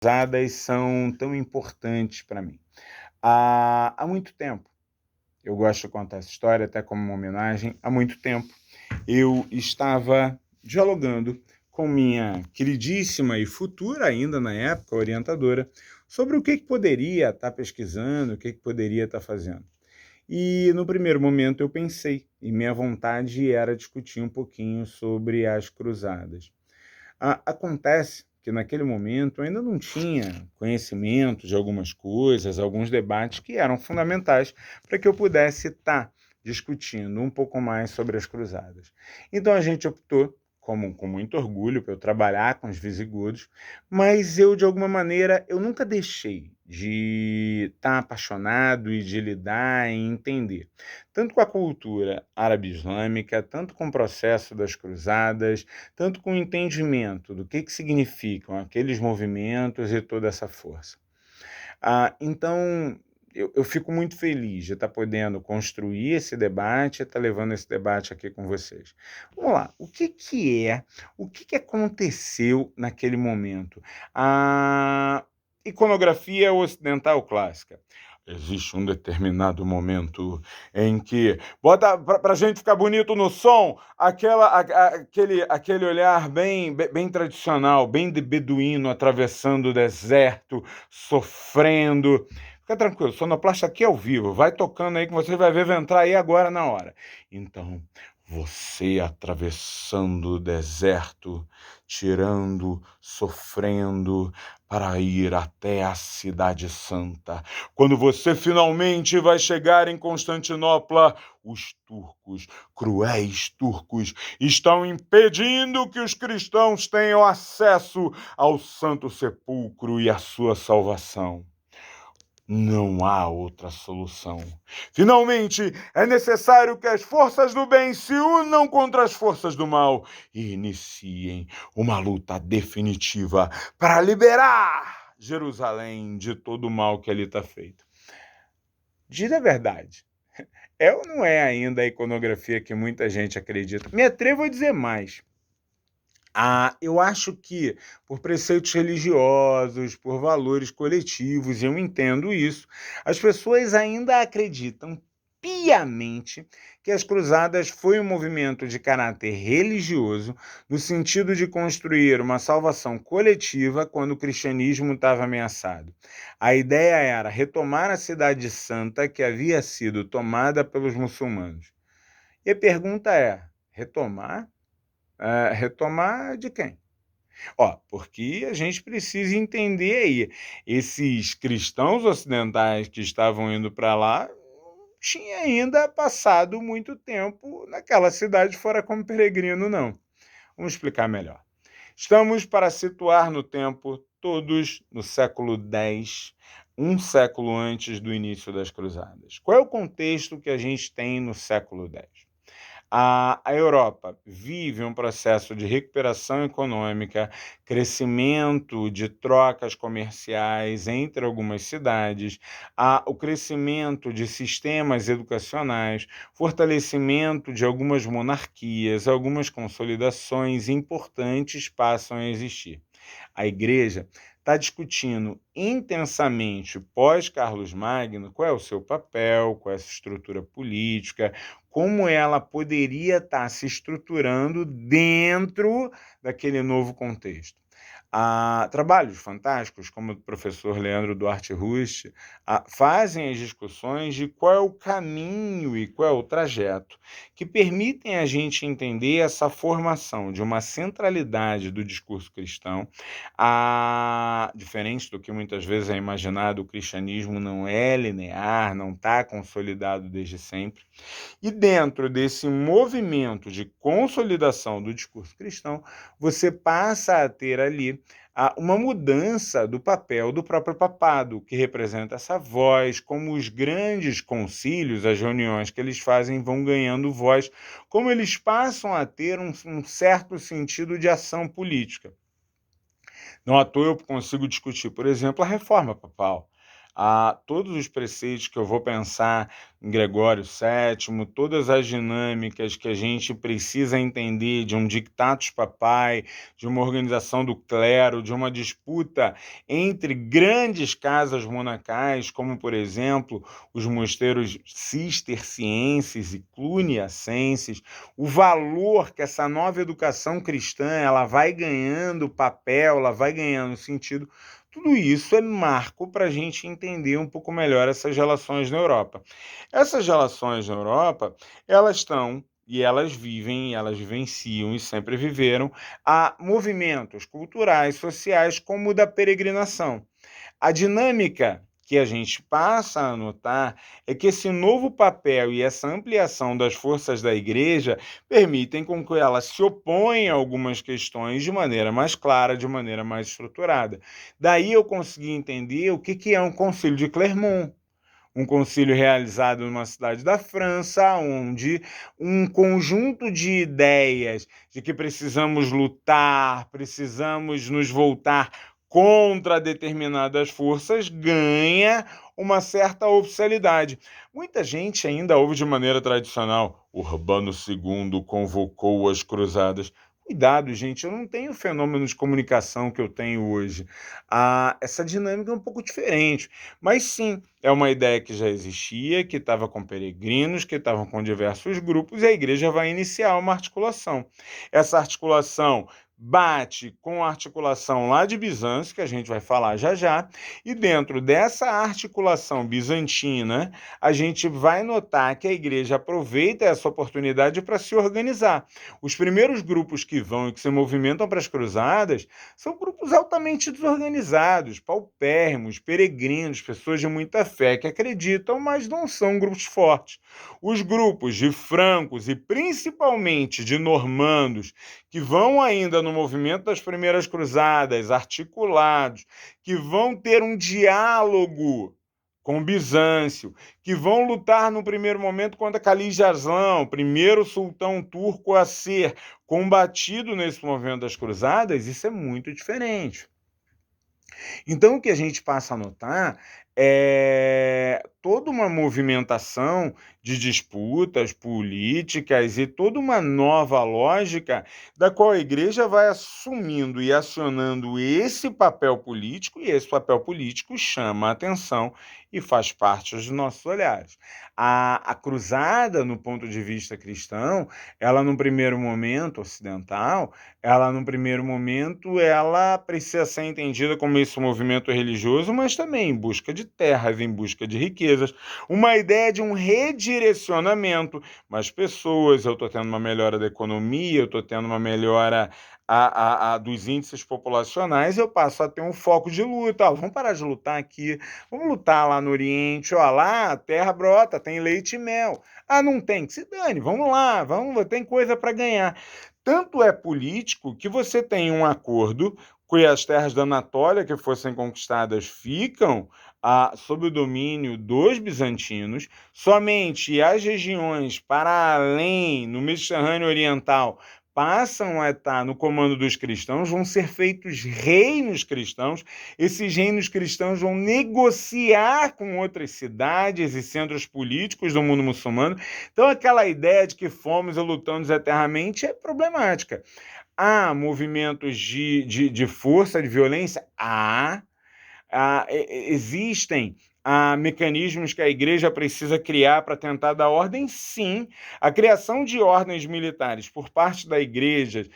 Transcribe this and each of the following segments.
Cruzadas são tão importantes para mim. Há muito tempo, eu gosto de contar essa história até como uma homenagem, há muito tempo eu estava dialogando com minha queridíssima e futura ainda na época orientadora sobre o que poderia estar pesquisando, o que poderia estar fazendo. E no primeiro momento eu pensei, e minha vontade era discutir um pouquinho sobre as cruzadas. Acontece que naquele momento eu ainda não tinha conhecimento de algumas coisas, alguns debates que eram fundamentais para que eu pudesse estar discutindo um pouco mais sobre as cruzadas. Então a gente optou, com muito orgulho, para eu trabalhar com os visigodos, mas eu, de alguma maneira, eu nunca deixei de estar apaixonado e de lidar e entender, tanto com a cultura árabe-islâmica, tanto com o processo das cruzadas, tanto com o entendimento do que significam aqueles movimentos e toda essa força. Então, eu fico muito feliz de estar podendo construir esse debate e estar levando esse debate aqui com vocês. Vamos lá, o que aconteceu naquele momento? A iconografia ocidental clássica. Existe um determinado momento em que bota para a gente ficar bonito no som, aquele olhar bem tradicional, bem de beduíno atravessando o deserto, sofrendo. Fica tranquilo, sonoplasta aqui ao vivo, vai tocando aí que você vai ver, vai entrar aí agora na hora. Então, você atravessando o deserto, tirando, sofrendo, para ir até a Cidade Santa. Quando você finalmente vai chegar em Constantinopla, os turcos, cruéis turcos, estão impedindo que os cristãos tenham acesso ao Santo Sepulcro e à sua salvação. Não há outra solução. Finalmente, é necessário que as forças do bem se unam contra as forças do mal e iniciem uma luta definitiva para liberar Jerusalém de todo o mal que ali está feito. Diz a verdade. É ou não é ainda a iconografia que muita gente acredita? Me atrevo a dizer mais. Eu acho que por preceitos religiosos, por valores coletivos, eu entendo isso, as pessoas ainda acreditam piamente que as cruzadas foi um movimento de caráter religioso, no sentido de construir uma salvação coletiva quando o cristianismo estava ameaçado. A ideia era retomar a Cidade Santa que havia sido tomada pelos muçulmanos. E a pergunta é: retomar? Retomar de quem? Porque a gente precisa entender aí, esses cristãos ocidentais que estavam indo para lá, não tinha ainda passado muito tempo naquela cidade fora como peregrino, não. Vamos explicar melhor. Estamos para situar no tempo todos no século X, um século antes do início das cruzadas. Qual é o contexto que a gente tem no século X? A Europa vive um processo de recuperação econômica, crescimento de trocas comerciais entre algumas cidades, o crescimento de sistemas educacionais, fortalecimento de algumas monarquias, algumas consolidações importantes passam a existir. A Igreja está discutindo intensamente, pós-Carlos Magno, qual é o seu papel, qual é a sua estrutura política, como ela poderia estar se estruturando dentro daquele novo contexto. Trabalhos fantásticos, como o professor Leandro Duarte Rust, fazem as discussões de qual é o caminho e qual é o trajeto que permitem a gente entender essa formação de uma centralidade do discurso cristão, diferente do que muitas vezes é imaginado, o cristianismo não é linear, não está consolidado desde sempre. E dentro desse movimento de consolidação do discurso cristão, você passa a ter ali uma mudança do papel do próprio papado, que representa essa voz, como os grandes concílios, as reuniões que eles fazem vão ganhando voz, como eles passam a ter um certo sentido de ação política. Não à toa eu consigo discutir, por exemplo, a reforma papal. Todos os preceitos que eu vou pensar em Gregório VII, todas as dinâmicas que a gente precisa entender de um dictatus papai, de uma organização do clero, de uma disputa entre grandes casas monacais, como, por exemplo, os mosteiros cistercienses e cluniacenses, o valor que essa nova educação cristã ela vai ganhando papel, ela vai ganhando sentido, tudo isso é marco para a gente entender um pouco melhor essas relações na Europa. Essas relações na Europa, elas estão e elas vivem, elas vivenciam e sempre viveram a movimentos culturais, sociais, como o da peregrinação. A dinâmica que a gente passa a notar é que esse novo papel e essa ampliação das forças da igreja permitem com que ela se oponha a algumas questões de maneira mais clara, de maneira mais estruturada. Daí eu consegui entender o que é um concílio de Clermont, um concílio realizado numa cidade da França, onde um conjunto de ideias de que precisamos lutar, precisamos nos voltar contra determinadas forças, ganha uma certa oficialidade. Muita gente ainda ouve de maneira tradicional: Urbano II convocou as cruzadas. Cuidado, gente, eu não tenho o fenômeno de comunicação que eu tenho hoje. Essa dinâmica é um pouco diferente, mas sim, é uma ideia que já existia, que estava com peregrinos, que estavam com diversos grupos, e a igreja vai iniciar uma articulação. Essa articulação bate com a articulação lá de Bizâncio, que a gente vai falar já já, e dentro dessa articulação bizantina, a gente vai notar que a igreja aproveita essa oportunidade para se organizar. Os primeiros grupos que vão e que se movimentam para as cruzadas são grupos altamente desorganizados, paupérrimos, peregrinos, pessoas de muita fé que acreditam, mas não são grupos fortes. Os grupos de francos e principalmente de normandos, que vão ainda no movimento das primeiras cruzadas, articulados, que vão ter um diálogo com Bizâncio, que vão lutar no primeiro momento contra Calil Arslan, primeiro sultão turco a ser combatido nesse movimento das cruzadas, isso é muito diferente. Então, o que a gente passa a notar é toda uma movimentação de disputas políticas e toda uma nova lógica da qual a igreja vai assumindo e acionando esse papel político, e esse papel político chama a atenção e faz parte dos nossos olhares. A cruzada, no ponto de vista cristão, ela, num primeiro momento ocidental, ela precisa ser entendida como esse movimento religioso, mas também em busca de terras, em busca de riquezas, uma ideia de um redirecionamento, mas pessoas, eu estou tendo uma melhora da economia, eu estou tendo uma melhora dos índices populacionais, eu passo a ter um foco de luta. Vamos parar de lutar aqui, vamos lutar lá no Oriente, lá a terra brota, tem leite e mel. Não tem, que se dane, vamos lá, tem coisa para ganhar. Tanto é político que você tem um acordo que as terras da Anatólia que fossem conquistadas ficam sob o domínio dos bizantinos, somente as regiões para além, no Mediterrâneo Oriental, passam a estar no comando dos cristãos, vão ser feitos reinos cristãos, esses reinos cristãos vão negociar com outras cidades e centros políticos do mundo muçulmano. Então, aquela ideia de que fomos e lutamos eternamente é problemática. Há movimentos de força, de violência? Existem mecanismos que a igreja precisa criar para tentar dar ordem? Sim. A criação de ordens militares por parte da igreja,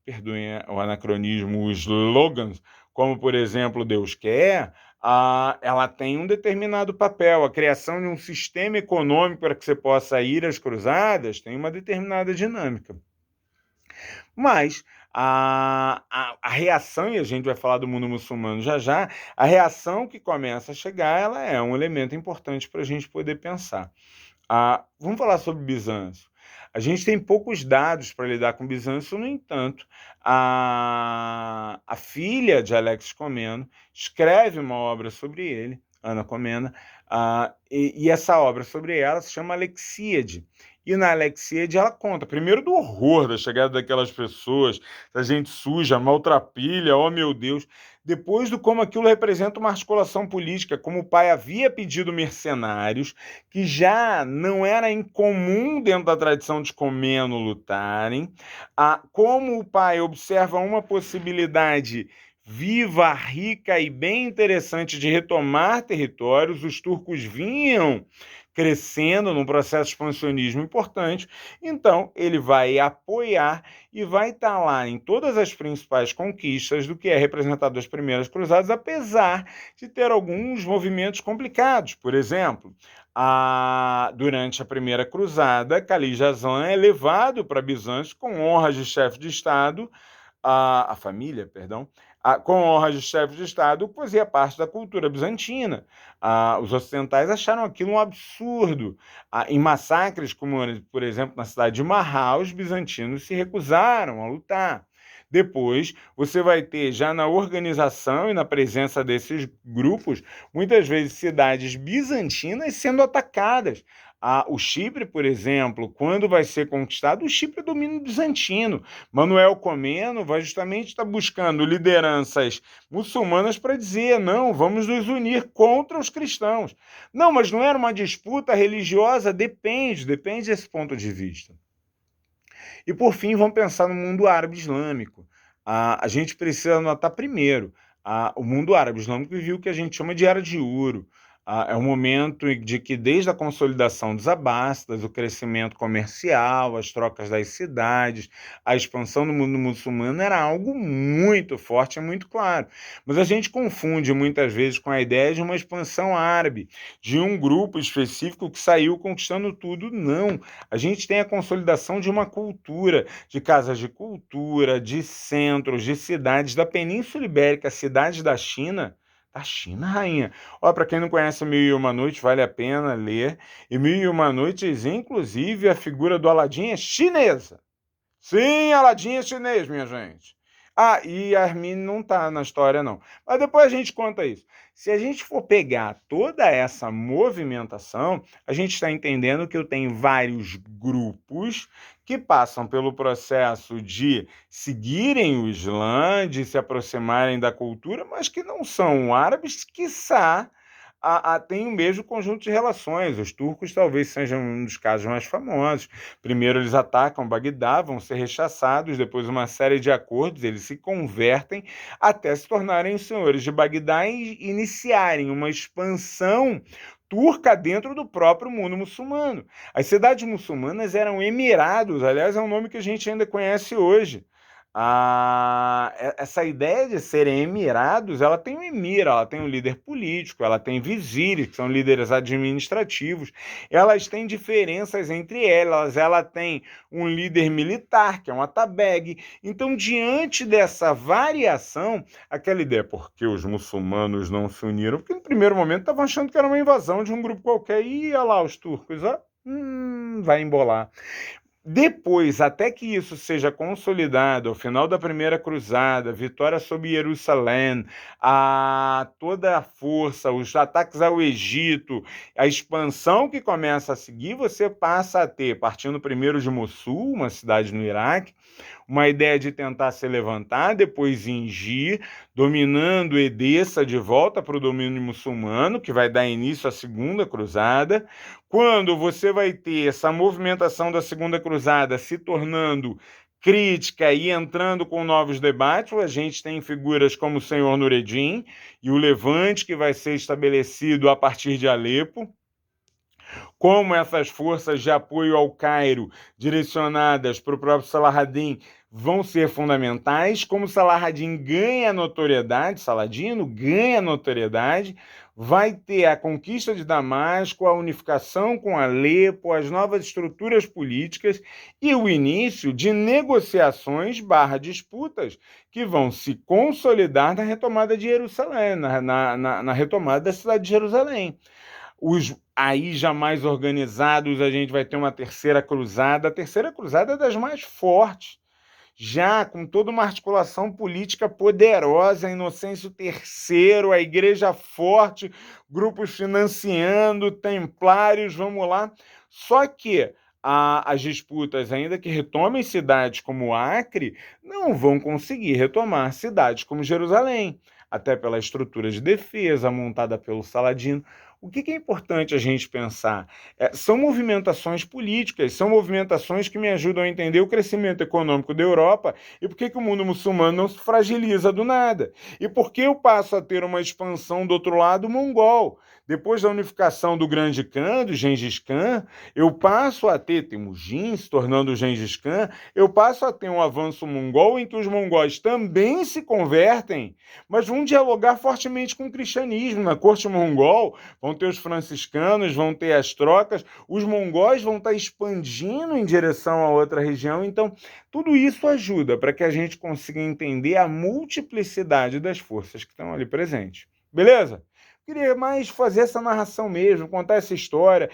perdoem o anacronismo, os slogans, como, por exemplo, Deus quer, ela tem um determinado papel. A criação de um sistema econômico para que você possa ir às cruzadas tem uma determinada dinâmica. Mas a reação, e a gente vai falar do mundo muçulmano já já, a reação que começa a chegar, ela é um elemento importante para a gente poder pensar. Vamos falar sobre Bizâncio. A gente tem poucos dados para lidar com Bizâncio, no entanto, a filha de Alex Comneno escreve uma obra sobre ele, Ana Comnena, e essa obra sobre ela se chama Alexíade. E na Alexíade ela conta, primeiro, do horror da chegada daquelas pessoas, da gente suja, maltrapilha, oh meu Deus. depois do como aquilo representa uma articulação política, como o pai havia pedido mercenários, que já não era incomum dentro da tradição de Comeno lutarem, como o pai observa uma possibilidade viva, rica e bem interessante de retomar territórios, os turcos vinham crescendo num processo de expansionismo importante, então ele vai apoiar e vai estar lá em todas as principais conquistas do que é representado das primeiras cruzadas, apesar de ter alguns movimentos complicados. Por exemplo, durante a primeira cruzada, Calil Jazan é levado para Bizâncio com honras de chefe de Estado, a família, perdão, com honras de chefe de Estado, fazia parte da cultura bizantina. Os ocidentais acharam aquilo um absurdo. Em massacres, como, por exemplo, na cidade de Marrá, os bizantinos se recusaram a lutar. Depois, você vai ter, já na organização e na presença desses grupos, muitas vezes cidades bizantinas sendo atacadas. O Chipre, por exemplo, quando vai ser conquistado, o Chipre é domínio bizantino. Manuel Comneno vai justamente estar buscando lideranças muçulmanas para dizer, não, vamos nos unir contra os cristãos. Não, mas não era uma disputa religiosa? Depende desse ponto de vista. E, por fim, vamos pensar no mundo árabe islâmico. A gente precisa notar primeiro, o mundo árabe islâmico viveu o que a gente chama de Era de Ouro. É um momento de que, desde a consolidação dos abássidas, o crescimento comercial, as trocas das cidades, a expansão do mundo muçulmano era algo muito forte e muito claro. Mas a gente confunde muitas vezes com a ideia de uma expansão árabe, de um grupo específico que saiu conquistando tudo. Não. A gente tem a consolidação de uma cultura, de casas de cultura, de centros, de cidades da Península Ibérica, cidades da China. Da China, rainha. Para quem não conhece Mil e Uma Noites, vale a pena ler. E Mil e Uma Noites, inclusive, a figura do Aladim é chinesa. Sim, Aladim é chinês, minha gente. E Armin não tá na história, não. Mas depois a gente conta isso. Se a gente for pegar toda essa movimentação, a gente está entendendo que eu tenho vários grupos que passam pelo processo de seguirem o Islã, de se aproximarem da cultura, mas que não são árabes, quiçá tem o mesmo conjunto de relações. Os turcos talvez sejam um dos casos mais famosos. Primeiro eles atacam Bagdá, vão ser rechaçados, depois uma série de acordos, eles se convertem até se tornarem os senhores de Bagdá e iniciarem uma expansão turca dentro do próprio mundo muçulmano. As cidades muçulmanas eram emirados, aliás, é um nome que a gente ainda conhece hoje. Essa ideia de serem emirados, ela tem um emir, ela tem um líder político, ela tem vizires, que são líderes administrativos, elas têm diferenças entre elas, ela tem um líder militar, que é um atabeg. Então, diante dessa variação, aquela ideia, por que os muçulmanos não se uniram? Porque no primeiro momento estavam achando que era uma invasão de um grupo qualquer, e ia lá os turcos, vai embolar. Depois, até que isso seja consolidado, ao final da primeira cruzada, vitória sobre Jerusalém, toda a força, os ataques ao Egito, a expansão que começa a seguir, você passa a ter, partindo primeiro de Mossul, uma cidade no Iraque, uma ideia de tentar se levantar, depois Ingir, dominando Edessa de volta para o domínio muçulmano, que vai dar início à segunda cruzada. Quando você vai ter essa movimentação da segunda cruzada se tornando crítica e entrando com novos debates, a gente tem figuras como o senhor Nureddin e o levante que vai ser estabelecido a partir de Alepo, como essas forças de apoio ao Cairo direcionadas para o próprio Saladin vão ser fundamentais, como Saladin ganha notoriedade, Saladino ganha notoriedade, vai ter a conquista de Damasco, a unificação com Alepo, as novas estruturas políticas e o início de negociações disputas que vão se consolidar na retomada de Jerusalém, na retomada da cidade de Jerusalém. Aí já mais organizados, a gente vai ter uma terceira cruzada. A terceira cruzada é das mais fortes, já com toda uma articulação política poderosa, Inocêncio III, a igreja forte, grupos financiando, templários, vamos lá. Só que as disputas, ainda que retomem cidades como Acre, não vão conseguir retomar cidades como Jerusalém. até pela estrutura de defesa montada pelo Saladino. O que é importante a gente pensar? São movimentações políticas, são movimentações que me ajudam a entender o crescimento econômico da Europa e por que o mundo muçulmano não se fragiliza do nada. E por que eu passo a ter uma expansão do outro lado mongol? Depois da unificação do Grande Khan, do Gengis Khan, eu passo a ter Temujin se tornando o Gengis Khan, eu passo a ter um avanço mongol em que os mongóis também se convertem, mas vão dialogar fortemente com o cristianismo. Na corte mongol vão ter os franciscanos, vão ter as trocas, os mongóis vão estar expandindo em direção a outra região. Então, tudo isso ajuda para que a gente consiga entender a multiplicidade das forças que estão ali presentes. Beleza? Queria mais fazer essa narração mesmo, contar essa história,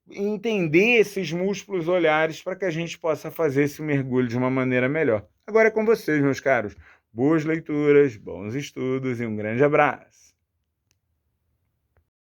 entender esses múltiplos olhares para que a gente possa fazer esse mergulho de uma maneira melhor. Agora é com vocês, meus caros. Boas leituras, bons estudos e um grande abraço.